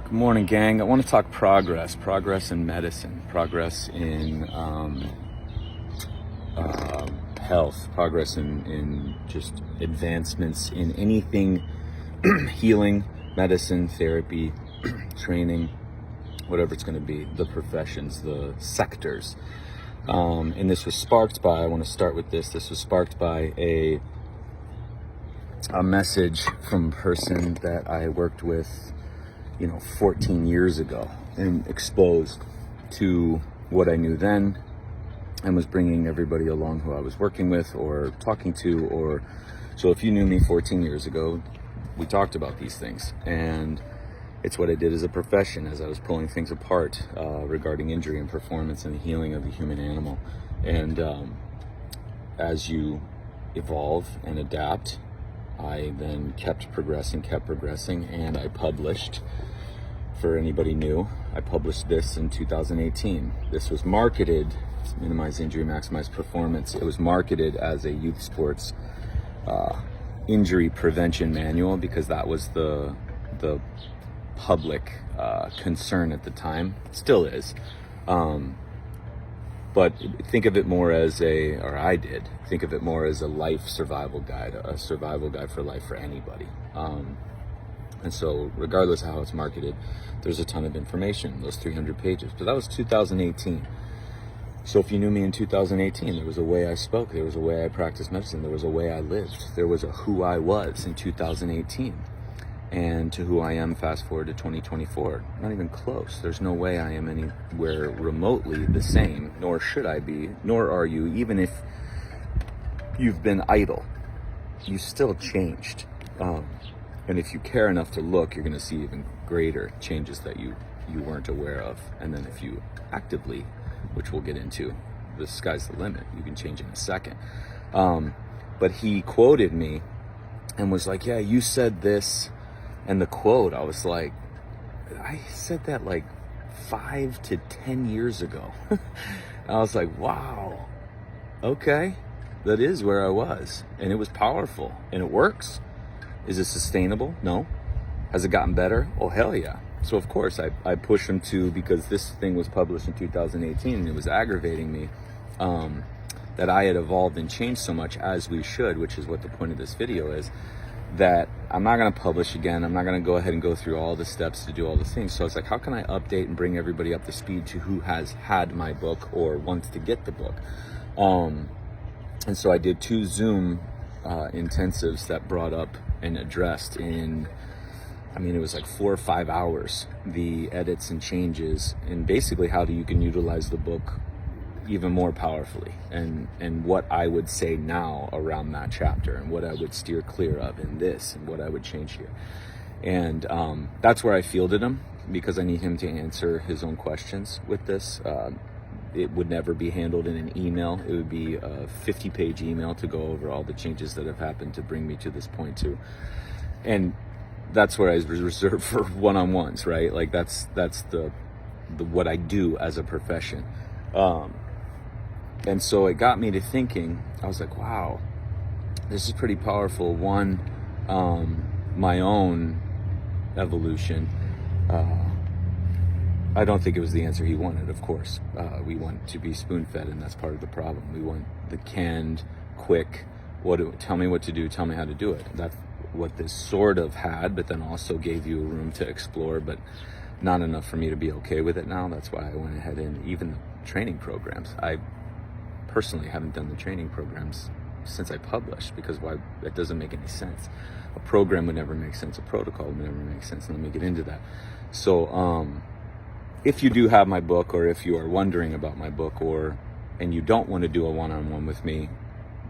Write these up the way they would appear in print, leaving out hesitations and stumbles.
Good morning, gang. I want to talk progress in medicine, progress in health, progress in just advancements in anything healing, medicine, therapy, training, whatever it's going to be, the professions, the sectors. And this was sparked by, I want to start with this was sparked by a message from a person that I worked with 14 years ago and exposed to what I knew then and was bringing everybody along who I was working with or talking to. So if you knew me 14 years ago, we talked about these things, and it's what I did as a profession as I was pulling things apart regarding injury and performance and the healing of the human animal. And as you evolve and adapt, I then kept progressing, and I published. For anybody new, I published this in 2018. This was marketed, minimize injury, maximize performance. It was marketed as a youth sports injury prevention manual because that was the public concern at the time. Still is. But think of it more as I did think of it more as a life survival guide, a survival guide for life for anybody. And so regardless of how it's marketed, there's a ton of information, those 300 pages. But that was 2018. So if you knew me in 2018, there was a way I spoke, there was a way I practiced medicine, there was a way I lived, there was a who I was in 2018. And to who I am fast forward to 2024, not even close. There's no way I am anywhere remotely the same, nor should I be, nor are you. Even if you've been idle, you still changed. And if you care enough to look, you're going to see even greater changes that you weren't aware of. And then if you actively, which we'll get into, the sky's the limit. You can change in a second. But he quoted me and was like, yeah, you said this. And the quote, I was like, I said that like 5 to 10 years ago. I was like, wow, okay, that is where I was. And it was powerful and it works. Is it sustainable? No. Has it gotten better? Oh, hell yeah. So of course I pushed him to, because this thing was published in 2018 and it was aggravating me that I had evolved and changed so much, as we should, which is what the point of this video is, that I'm not going to publish again. I'm not going to go ahead and go through all the steps to do all the things. So it's like, how can I update and bring everybody up to speed to who has had my book or wants to get the book? And so I did 2 Zoom intensives that brought up and addressed it was like 4 or 5 hours, the edits and changes, and basically how you can utilize the book even more powerfully, and what I would say now around that chapter, and what I would steer clear of in this, and what I would change here. And that's where I fielded him, because I need him to answer his own questions with this. It would never be handled in an email. It would be a 50-page email to go over all the changes that have happened to bring me to this point too. And that's where I was reserved for one-on-ones, right? Like that's the what I do as a profession. And so it got me to thinking. I was like, wow, this is pretty powerful. One, my own evolution. I don't think it was the answer he wanted, of course. We want to be spoon-fed, and that's part of the problem. We want the canned, quick, tell me what to do, tell me how to do it. That's what this sort of had, but then also gave you room to explore, but not enough for me to be okay with it now. That's why I went ahead and even the training programs. I personally haven't done the training programs since I published, because why? That doesn't make any sense. A program would never make sense. A protocol would never make sense. And let me get into that. So, if you do have my book, or if you are wondering about my book, and you don't want to do a one-on-one with me,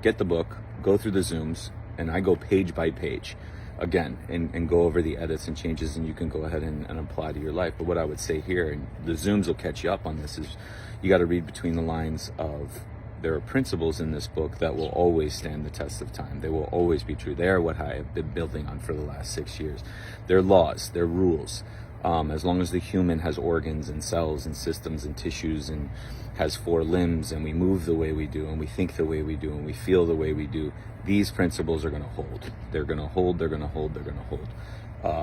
get the book, go through the Zooms, and I go page by page again and go over the edits and changes, and you can go ahead and apply to your life. But what I would say here, and the Zooms will catch you up on this, is you got to read between the lines of, there are principles in this book that will always stand the test of time. They will always be true. They are what I have been building on for the last 6 years. They're laws, they're rules. As long as the human has organs and cells and systems and tissues and has 4 limbs, and we move the way we do, and we think the way we do, and we feel the way we do, these principles are going to hold. They're going to hold, they're going to hold, they're going to hold.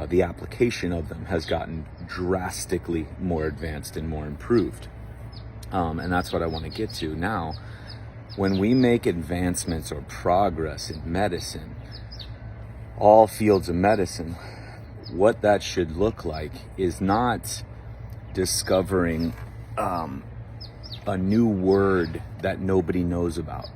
the application of them has gotten drastically more advanced and more improved. And that's what I want to get to now. When we make advancements or progress in medicine, all fields of medicine, what that should look like is not discovering a new word that nobody knows about,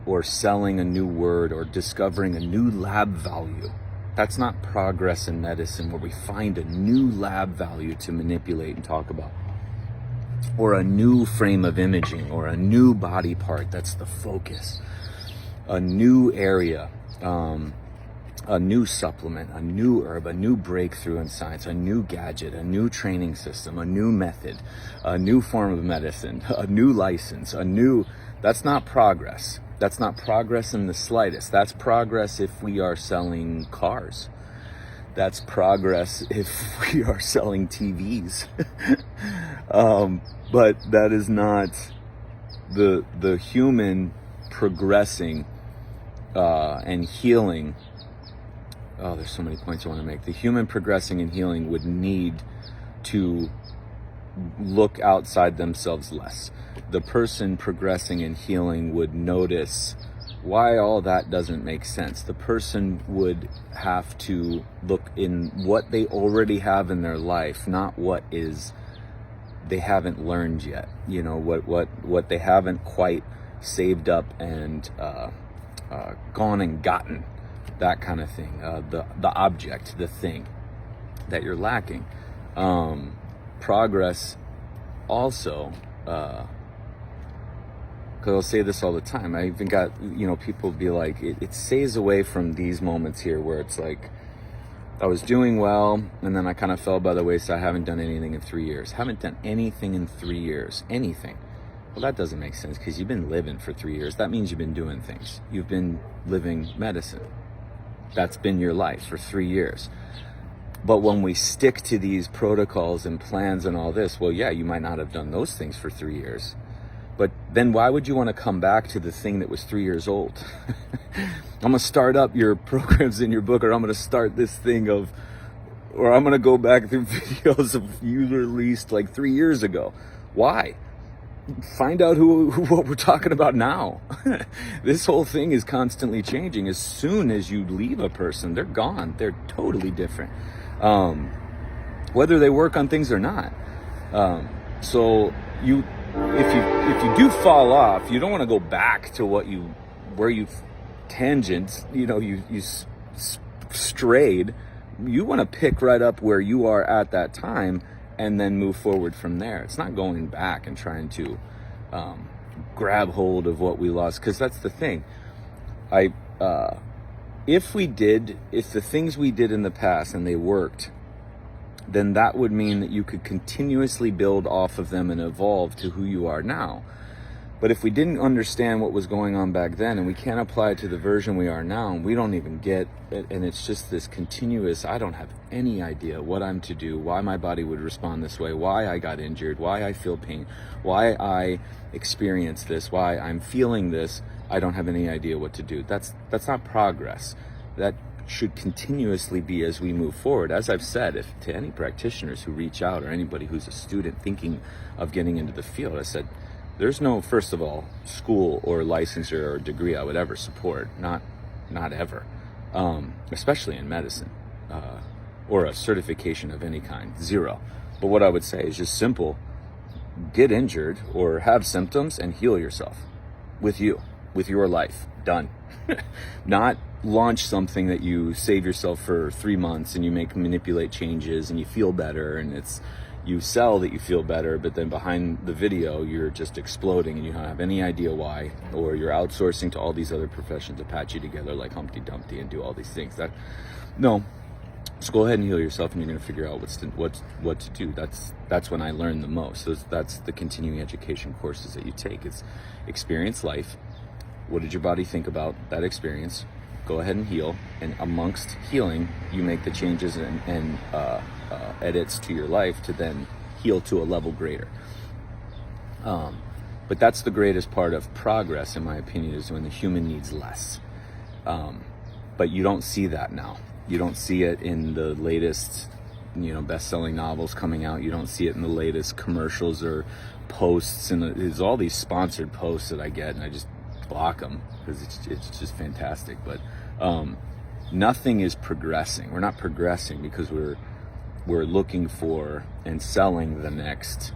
or selling a new word, or discovering a new lab value. That's not progress in medicine, where we find a new lab value to manipulate and talk about, or a new frame of imaging, or a new body part that's the focus, a new area, a new supplement, a new herb, a new breakthrough in science, a new gadget, a new training system, a new method, a new form of medicine, a new license, that's not progress. That's not progress in the slightest. That's progress if we are selling cars. That's progress if we are selling TVs. But that is not the human progressing and healing. Oh, there's so many points I want to make. The human progressing and healing would need to look outside themselves less. The person progressing and healing would notice why all that doesn't make sense. The person would have to look in what they already have in their life, not what is they haven't learned yet. You know, what they haven't quite saved up and gone and gotten. That kind of thing, the object, the thing that you're lacking. Progress also, because I'll say this all the time. I even got, people be like, it stays away from these moments here where it's like, I was doing well, and then I kind of fell by the wayside. I haven't done anything in 3 years. Haven't done anything in 3 years. Anything. Well, that doesn't make sense, because you've been living for 3 years. That means you've been doing things. You've been living medicine. That's been your life for 3 years. But when we stick to these protocols and plans and all this, well, yeah, you might not have done those things for 3 years. But then why would you want to come back to the thing that was 3 years old? I'm going to start up your programs in your book, or I'm going to start this thing or I'm going to go back through videos of you released like 3 years ago. Why? Find out what we're talking about now. This whole thing is constantly changing. As soon as you leave a person, they're gone. They're totally different, whether they work on things or not. So if you do fall off, you don't want to go back to where you tangent. You strayed. You want to pick right up where you are at that time, and then move forward from there. It's not going back and trying to grab hold of what we lost, because that's the thing. If the things we did in the past and they worked, then that would mean that you could continuously build off of them and evolve to who you are now. But if we didn't understand what was going on back then, and we can't apply it to the version we are now, and we don't even get it, and it's just this continuous, I don't have any idea what I'm to do, why my body would respond this way, why I got injured, why I feel pain, why I experience this, why I'm feeling this, I don't have any idea what to do. That's not progress. That should continuously be as we move forward. As I've said, to any practitioners who reach out, or anybody who's a student thinking of getting into the field, I said, there's no, first of all, school or licensure or degree I would ever support. Not ever. Especially in medicine. Or a certification of any kind. Zero. But what I would say is just simple. Get injured or have symptoms and heal yourself. With your life. Done. Not launch something that you save yourself for 3 months and you manipulate changes and you feel better, and you sell that you feel better, but then behind the video you're just exploding and you don't have any idea why, or you're outsourcing to all these other professions to patch you together like Humpty Dumpty and do all these things. No, just go ahead and heal yourself, and you're going to figure out what to do. That's when I learned the most. That's the continuing education courses that you take. It's experience life. What did your body think about that experience? Go ahead and heal, and amongst healing, you make the changes and edits to your life to then heal to a level greater. But that's the greatest part of progress, in my opinion, is when the human needs less. But you don't see that now. You don't see it in the latest, best-selling novels coming out. You don't see it in the latest commercials or posts, and there's all these sponsored posts that I get, and I just block them because it's just fantastic. But nothing is progressing. We're not progressing because we're looking for and selling the next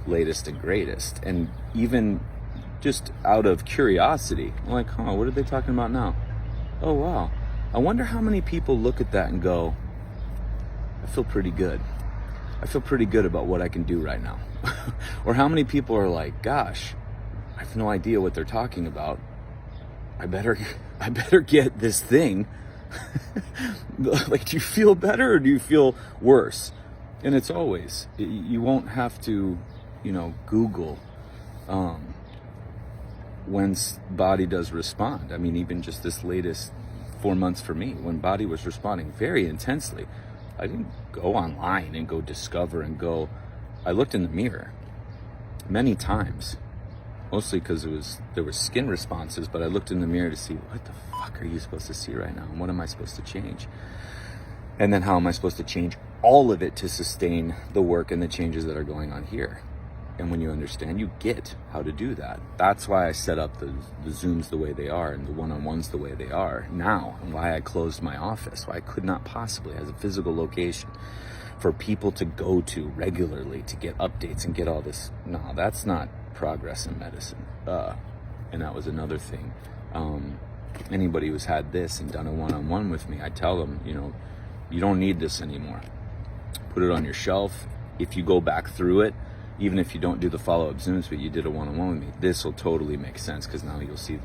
latest and greatest. And even just out of curiosity, I'm like, what are they talking about now? Oh, wow. I wonder how many people look at that and go, I feel pretty good. I feel pretty good about what I can do right now. Or how many people are like, gosh, I have no idea what they're talking about. I better get this thing. Like, do you feel better or do you feel worse? And it's always, you won't have to, Google when body does respond. I mean, even just this latest 4 months for me, when body was responding very intensely, I didn't go online and go discover and go, I looked in the mirror many times, mostly because there were skin responses, but I looked in the mirror to see, what the fuck are you supposed to see right now? And what am I supposed to change? And then how am I supposed to change all of it to sustain the work and the changes that are going on here? And when you understand, you get how to do that. That's why I set up the Zooms the way they are and the one-on-ones the way they are now, and why I closed my office, why I could not possibly, as a physical location, for people to go to regularly to get updates and get all this. No, that's not progress in medicine. And that was another thing. Anybody who's had this and done a one-on-one with me, I tell them, you don't need this anymore. Put it on your shelf. If you go back through it, even if you don't do the follow-up Zooms, but you did a one-on-one with me, this will totally make sense, because now you'll see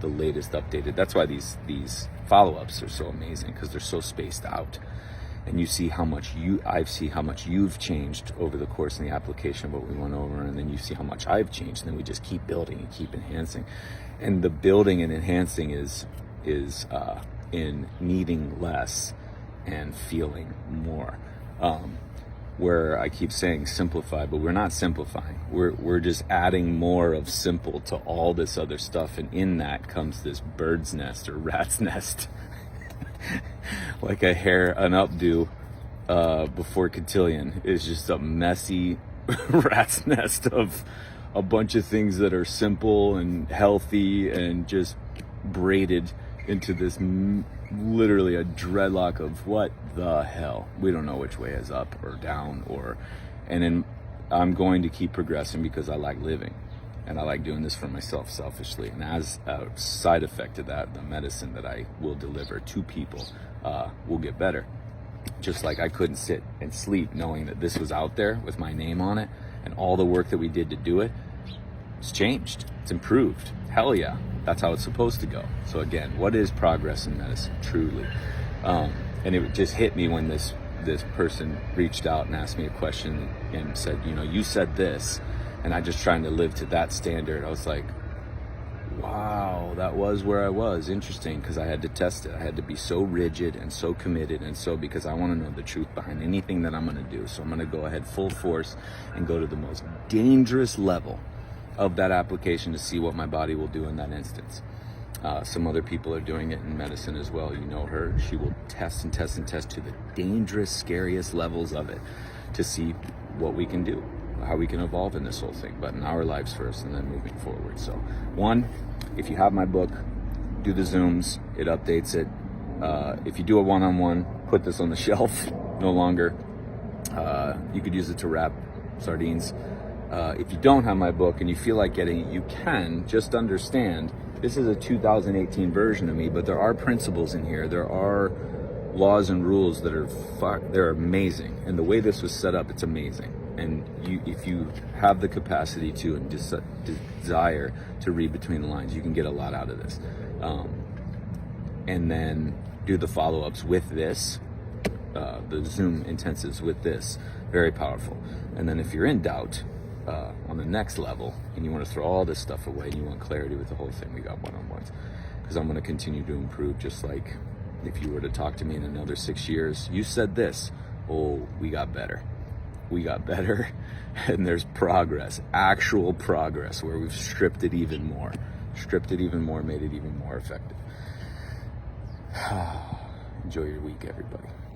the latest updated. That's why these follow-ups are so amazing, because they're so spaced out. And you see how much I see how much you've changed over the course of the application of what we went over, and then you see how much I've changed, and then we just keep building and keep enhancing. And the building and enhancing is in needing less and feeling more. Where I keep saying simplify, but we're not simplifying. We're just adding more of simple to all this other stuff, and in that comes this bird's nest or rat's nest. Like an updo before cotillion is just a messy rat's nest of a bunch of things that are simple and healthy and just braided into this literally a dreadlock of what the hell. We don't know which way is up or down, and then I'm going to keep progressing because I like living and I like doing this for myself selfishly. And as a side effect of that, the medicine that I will deliver to people will get better. Just like I couldn't sit and sleep knowing that this was out there with my name on it, and all the work that we did to do it, it's changed, it's improved. Hell yeah, that's how it's supposed to go. So again, what is progress in medicine, truly? And it just hit me when this person reached out and asked me a question and said, you said this, and I just trying to live to that standard. I was like, wow, that was where I was. Interesting, because I had to test it. I had to be so rigid and so committed, and so, because I want to know the truth behind anything that I'm going to do. So I'm going to go ahead full force and go to the most dangerous level of that application to see what my body will do in that instance. Some other people are doing it in medicine as well. You know her. She will test and test and test to the dangerous, scariest levels of it to see what we can do, how we can evolve in this whole thing, but in our lives first and then moving forward. So one, if you have my book, do the Zooms, it updates it. If you do a one-on-one, put this on the shelf, no longer. You could use it to wrap sardines. If you don't have my book and you feel like getting it, you can. Just understand, this is a 2018 version of me, but there are principles in here. There are laws and rules that are they're amazing. And the way this was set up, it's amazing. And if you have the capacity to and desire to read between the lines, you can get a lot out of this. And then do the follow-ups with this, the Zoom intensives with this, very powerful. And then if you're in doubt, on the next level, and you want to throw all this stuff away and you want clarity with the whole thing, we got one-on-ones, because I'm going to continue to improve. Just like if you were to talk to me in another 6 years, you said this, we got better, and there's progress, actual progress, where we've stripped it even more, made it even more effective. Enjoy your week, everybody.